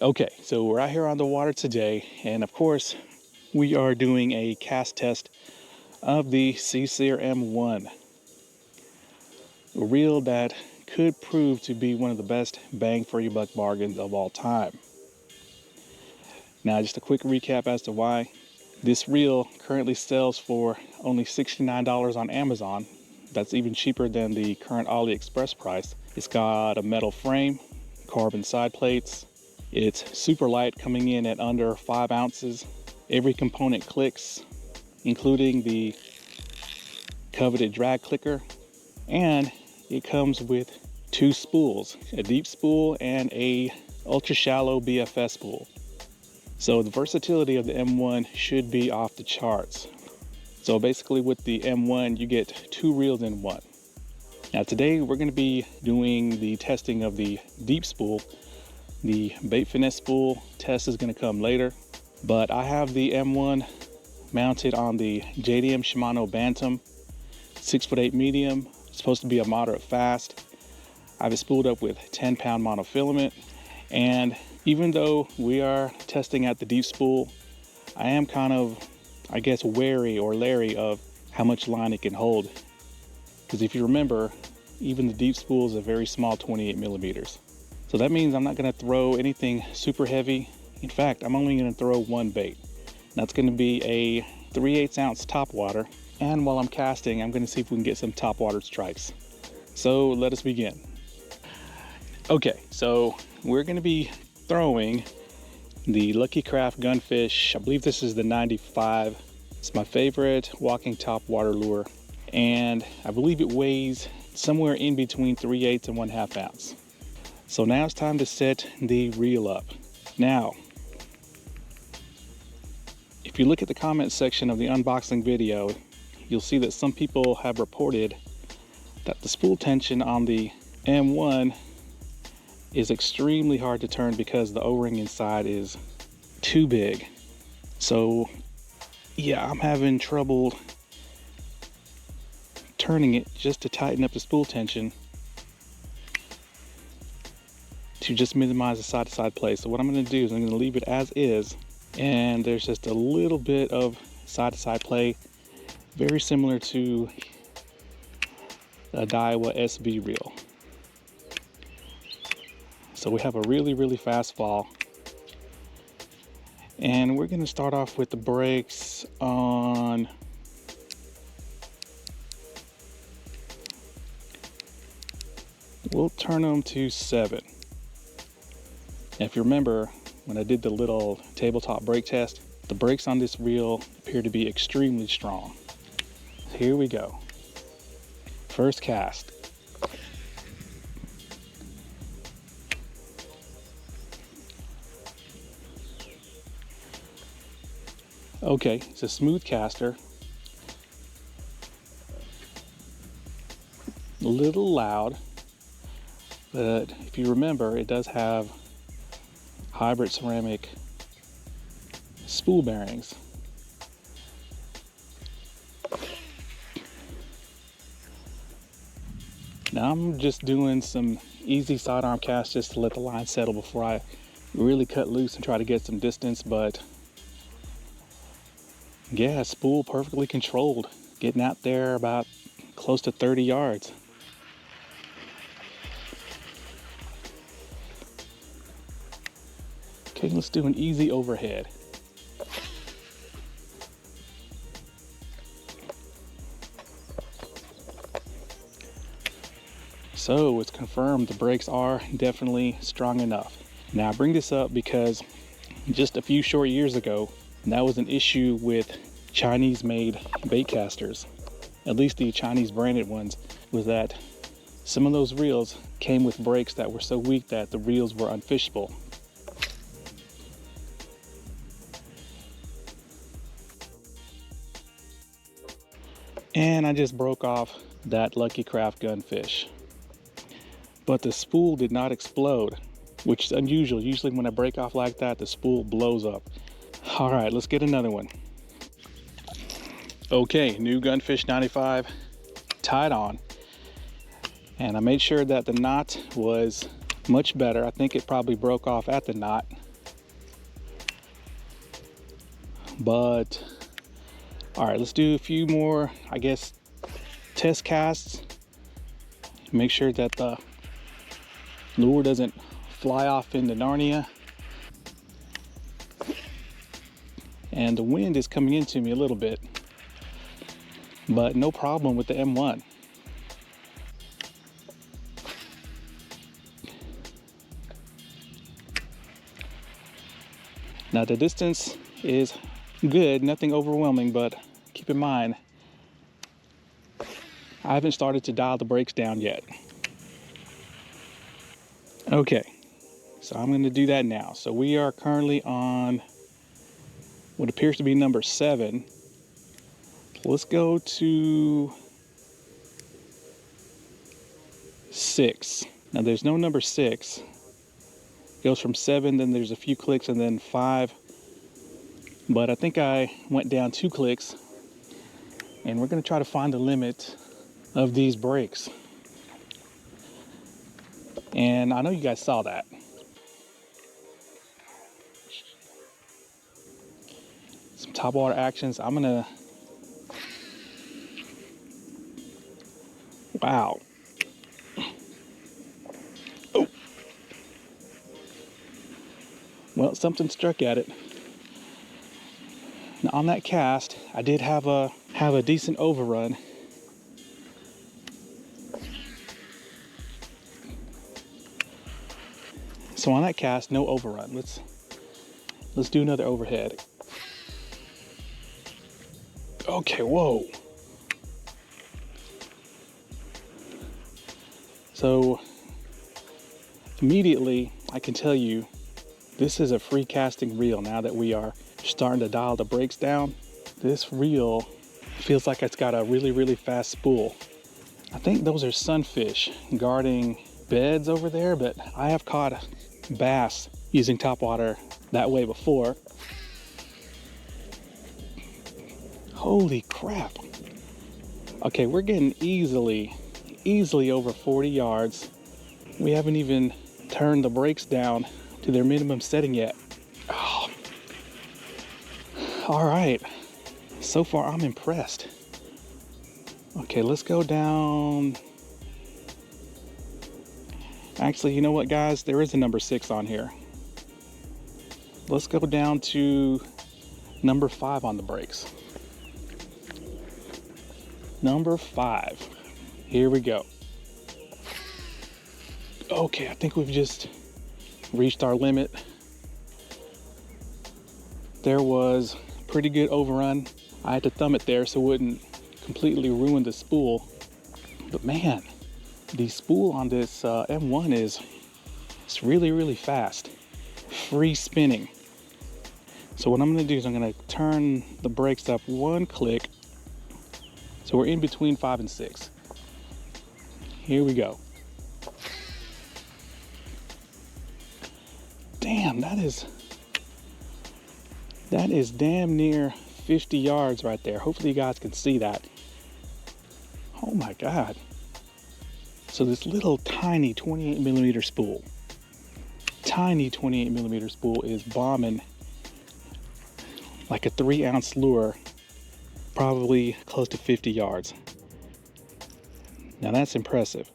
Okay, so we're out here on the water today, and of course we are doing a cast test of the SeaSir M1, a reel that could prove to be one of the best bang for your buck bargains of all time. Now, just a quick recap as to why. This reel currently sells for only $69 on Amazon. That's even cheaper than the current AliExpress price. It's got a metal frame, carbon side plates. It's super light, coming in at under 5 ounces. Every component clicks, including the coveted drag clicker. And it comes with 2 spools, a deep spool and a ultra shallow BFS spool. So the versatility of the M1 should be off the charts. So basically with the M1, you get 2 reels in one. Now today we're going to be doing the testing of the deep spool. The bait finesse spool test is going to come later, but I have the M1 mounted on the JDM Shimano Bantam 6'8" medium. It's supposed to be a moderate fast. I have it spooled up with 10-pound monofilament, and even though we are testing at the deep spool, I am kind of, I guess, wary or leery of how much line it can hold. Because if you remember, even the deep spool is a very small 28 millimeters. So that means I'm not going to throw anything super heavy. In fact, I'm only going to throw one bait. That's going to be a 3/8 ounce topwater. And while I'm casting, I'm going to see if we can get some topwater strikes. So let us begin. Okay, so we're going to be throwing the Lucky Craft Gunfish. I believe this is the 95. It's my favorite walking topwater lure. And I believe it weighs somewhere in between 3/8 and 1/2 ounce. So now it's time to set the reel up. Now, if you look at the comment section of the unboxing video, you'll see that some people have reported that the spool tension on the M1 is extremely hard to turn because the O-ring inside is too big. So yeah, I'm having trouble turning it just to tighten up the spool tension to just minimize the side-to-side play. So what I'm going to do is I'm going to leave it as is, and there's just a little bit of side-to-side play, very similar to a DAIWA SB reel. So we have a really fast fall, and we're going to start off with the brakes on we'll turn them to 7. Now, if you remember when I did the little tabletop brake test, the brakes on this reel appear to be extremely strong. Here we go. First cast. Okay, it's a smooth caster. A little loud, but if you remember, it does have hybrid ceramic spool bearings. Now I'm just doing some easy sidearm casts just to let the line settle before I really cut loose and try to get some distance, but yeah, spool perfectly controlled, getting out there about close to 30 yards. Okay, let's do an easy overhead. So it's confirmed the brakes are definitely strong enough. Now I bring this up because just a few short years ago, that was an issue with Chinese made bait casters, at least the Chinese branded ones, was that some of those reels came with brakes that were so weak that the reels were unfishable. And I just broke off that Lucky Craft Gunfish. But the spool did not explode, which is unusual. Usually when I break off like that, the spool blows up. All right, let's get another one. Okay, new Gunfish 95 tied on. And I made sure that the knot was much better. I think it probably broke off at the knot. But all right, let's do a few more, I guess, test casts. Make sure that the lure doesn't fly off into Narnia. And the wind is coming into me a little bit, but no problem with the M1. Now the distance is good, nothing overwhelming, but keep in mind, I haven't started to dial the brakes down yet. Okay, so I'm going to do that now. So we are currently on what appears to be number 7. Let's go to 6. Now there's no number 6. It goes from 7, then there's a few clicks, and then 5. But I think I went down 2 clicks, and we're going to try to find the limit of these brakes. And I know you guys saw that. Some top water actions. I'm gonna, wow. Oh. Well, something struck at it. Now on that cast, I did have a decent overrun. So on that cast, no overrun. Let's do another overhead. Okay, whoa. So immediately I can tell you this is a free casting reel. Now that we are starting to dial the brakes down, this reel feels like it's got a really fast spool. I think those are sunfish guarding beds over there, but I have caught bass using topwater that way before. Holy crap. Okay, we're getting easily over 40 yards. We haven't even turned the brakes down to their minimum setting yet. Oh. All right, so far I'm impressed. Okay, let's go down. Actually, you know what, guys? There is a number 6 on here. Let's go down to number 5 on the brakes. Number 5. Here we go. Okay, I think we've just reached our limit. There was a pretty good overrun. I had to thumb it there so it wouldn't completely ruin the spool. But man, the spool on this M1 it's really fast. Free spinning. So what I'm gonna do is I'm gonna turn the brakes up 1 click. So we're in between 5 and 6. Here we go. Damn, that is damn near 50 yards right there. Hopefully you guys can see that. Oh my God. So this little tiny 28mm spool, is bombing like a 3-ounce lure, probably close to 50 yards. Now that's impressive.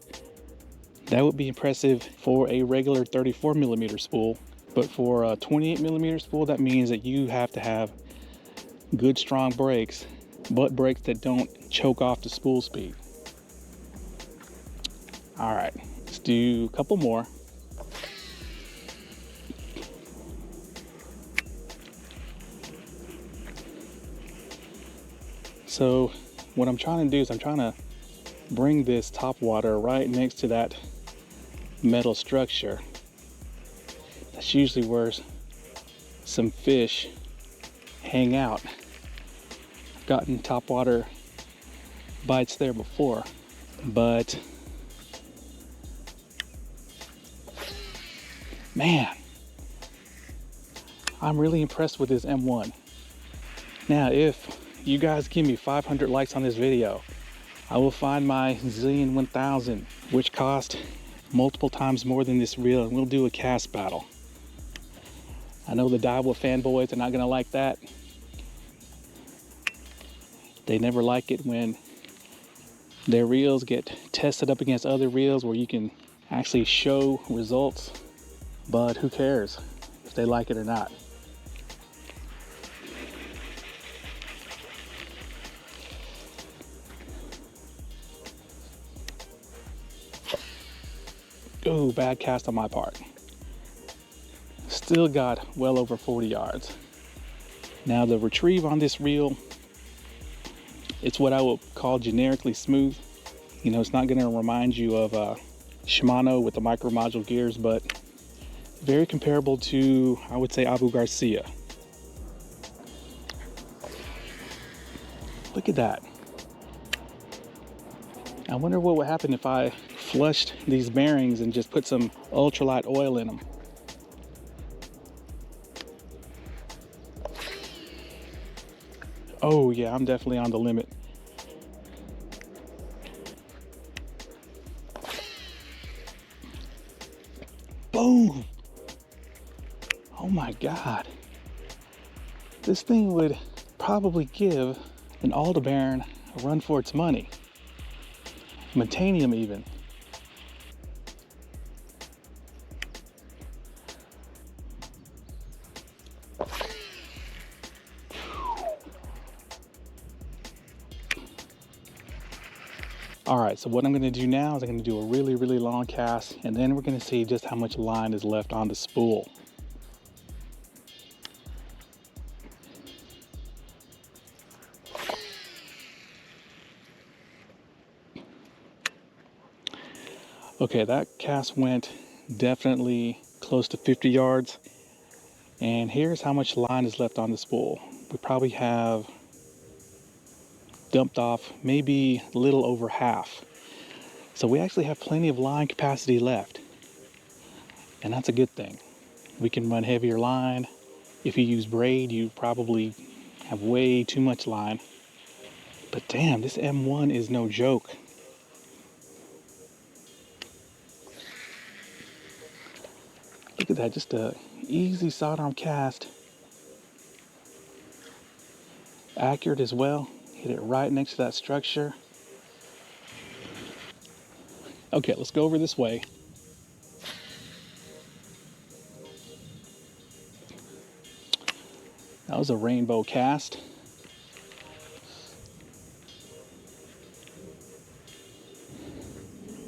That would be impressive for a regular 34mm spool, but for a 28mm spool, that means that you have to have good strong brakes, but brakes that don't choke off the spool speed. All right, let's do a couple more. So what I'm trying to do is I'm trying to bring this top water right next to that metal structure. That's usually where some fish hang out. I've gotten top water bites there before, but man, I'm really impressed with this M1. Now, if you guys give me 500 likes on this video, I will find my ZILLION 1000, which cost multiple times more than this reel, and we'll do a cast battle. I know the DAIWA fanboys are not gonna like that, They never like it when their reels get tested up against other reels where you can actually show results, but who cares if they like it or not. Oh, bad cast on my part. Still got well over 40 yards. Now the retrieve on this reel, it's what I would call generically smooth. You know, it's not going to remind you of Shimano with the micro module gears, but very comparable to, I would say, Abu Garcia. Look at that. I wonder what would happen if I flushed these bearings and just put some ultralight oil in them. Oh yeah, I'm definitely on the limit. Boom! Oh my God. This thing would probably give an ALDEBARAN a run for its money. METANIUM even. All right, so what I'm gonna do now is I'm gonna do a really long cast, and then we're gonna see just how much line is left on the spool. Okay, that cast went definitely close to 50 yards. And here's how much line is left on the spool. We probably have dumped off maybe a little over half. So we actually have plenty of line capacity left. And that's a good thing. We can run heavier line. If you use braid, you probably have way too much line. But damn, this M1 is no joke. Look at that, just a easy sidearm cast. Accurate as well. Hit it right next to that structure. Okay, let's go over this way. That was a rainbow cast.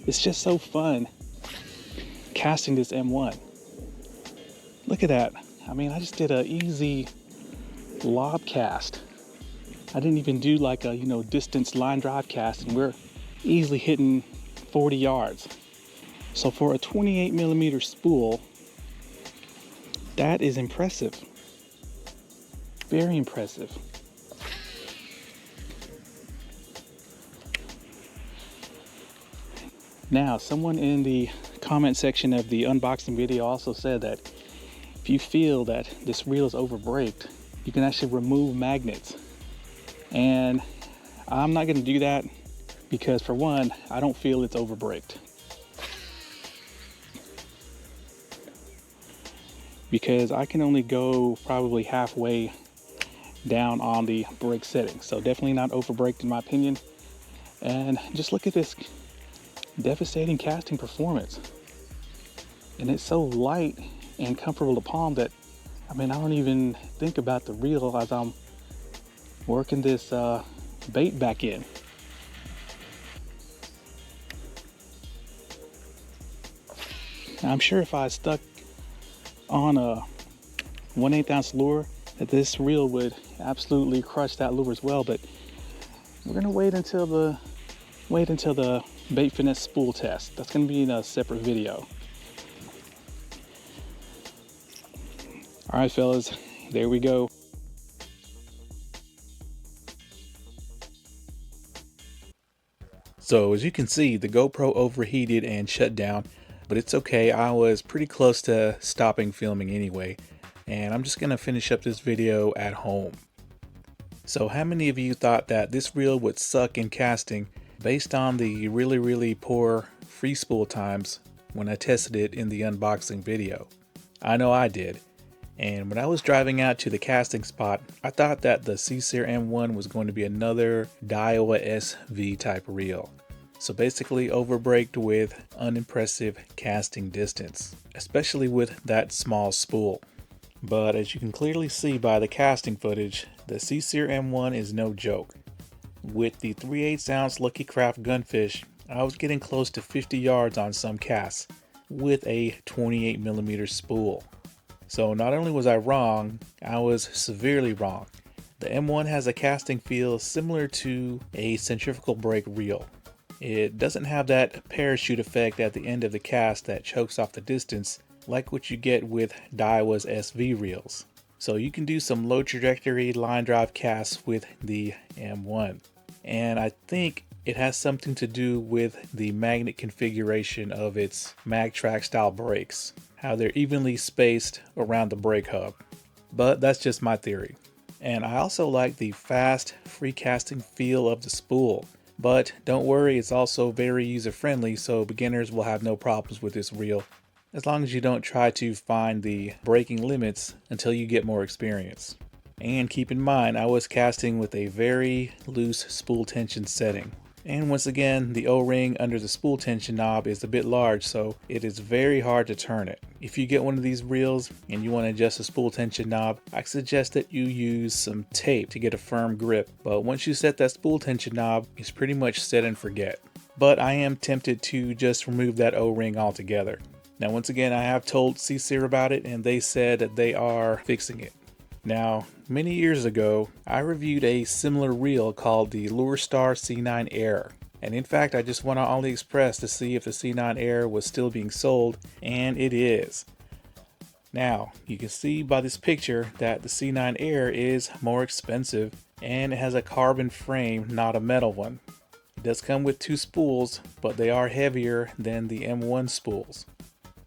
It's just so fun casting this M1. Look at that. I mean, I just did an easy lob cast. I didn't even do like a, distance line drive cast, and we're easily hitting 40 yards. So for a 28mm spool, that is impressive. Very impressive. Now, someone in the comment section of the unboxing video also said that if you feel that this reel is overbraked, you can actually remove magnets. And I'm not going to do that because, for one, I don't feel it's overbraked. Because I can only go probably halfway down on the brake setting. So definitely not overbraked in my opinion. And just look at this devastating casting performance. And it's so light and comfortable to palm that, I mean, I don't even think about the reel as I'm working this bait back in. Now, I'm sure if I stuck on a 1/8 ounce lure that this reel would absolutely crush that lure as well, but we're gonna wait until the bait finesse spool test. That's gonna be in a separate video. All right, fellas, there we go. So as you can see, the GoPro overheated and shut down, but it's okay. I was pretty close to stopping filming anyway, and I'm just gonna finish up this video at home. So how many of you thought that this reel would suck in casting based on the really poor free spool times when I tested it in the unboxing video? I know I did. And when I was driving out to the casting spot, I thought that the SeaSir M1 was going to be another DAIWA SV type reel. So basically overbraked with unimpressive casting distance, especially with that small spool. But as you can clearly see by the casting footage, the SeaSir M1 is no joke. With the 3/8 ounce Lucky Craft gunfish, I was getting close to 50 yards on some casts with a 28mm spool. So not only was I wrong, I was severely wrong. The M1 has a casting feel similar to a centrifugal brake reel. It doesn't have that parachute effect at the end of the cast that chokes off the distance like what you get with DAIWA's SV reels. So you can do some low trajectory line drive casts with the M1. And I think it has something to do with the magnet configuration of its MagTrack style brakes, how they're evenly spaced around the brake hub. But that's just my theory. And I also like the fast, free casting feel of the spool. But don't worry, it's also very user friendly, so beginners will have no problems with this reel, as long as you don't try to find the braking limits until you get more experience. And keep in mind, I was casting with a very loose spool tension setting. And once again, the O-ring under the spool tension knob is a bit large, so it is very hard to turn it. If you get one of these reels and you want to adjust the spool tension knob, I suggest that you use some tape to get a firm grip. But once you set that spool tension knob, it's pretty much set and forget. But I am tempted to just remove that O-ring altogether. Now once again, I have told SeaSir about it and they said that they are fixing it. Now, many years ago, I reviewed a similar reel called the LureStar C9 Air. And in fact, I just went on AliExpress to see if the C9 Air was still being sold, and it is. Now, you can see by this picture that the C9 Air is more expensive, and it has a carbon frame, not a metal one. It does come with 2 spools, but they are heavier than the M1 spools.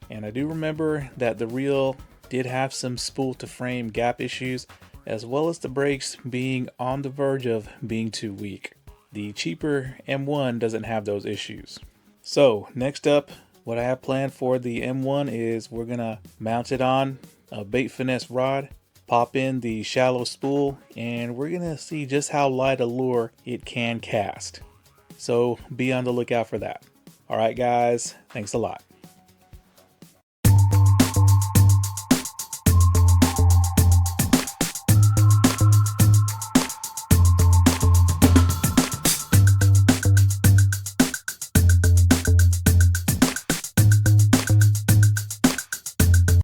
And I do remember that the reel did have some spool to frame gap issues, as well as the brakes being on the verge of being too weak. The cheaper M1 doesn't have those issues. So next up, what I have planned for the M1 is we're gonna mount it on a bait finesse rod, pop in the shallow spool, and we're gonna see just how light a lure it can cast. So be on the lookout for that. All right guys, thanks a lot.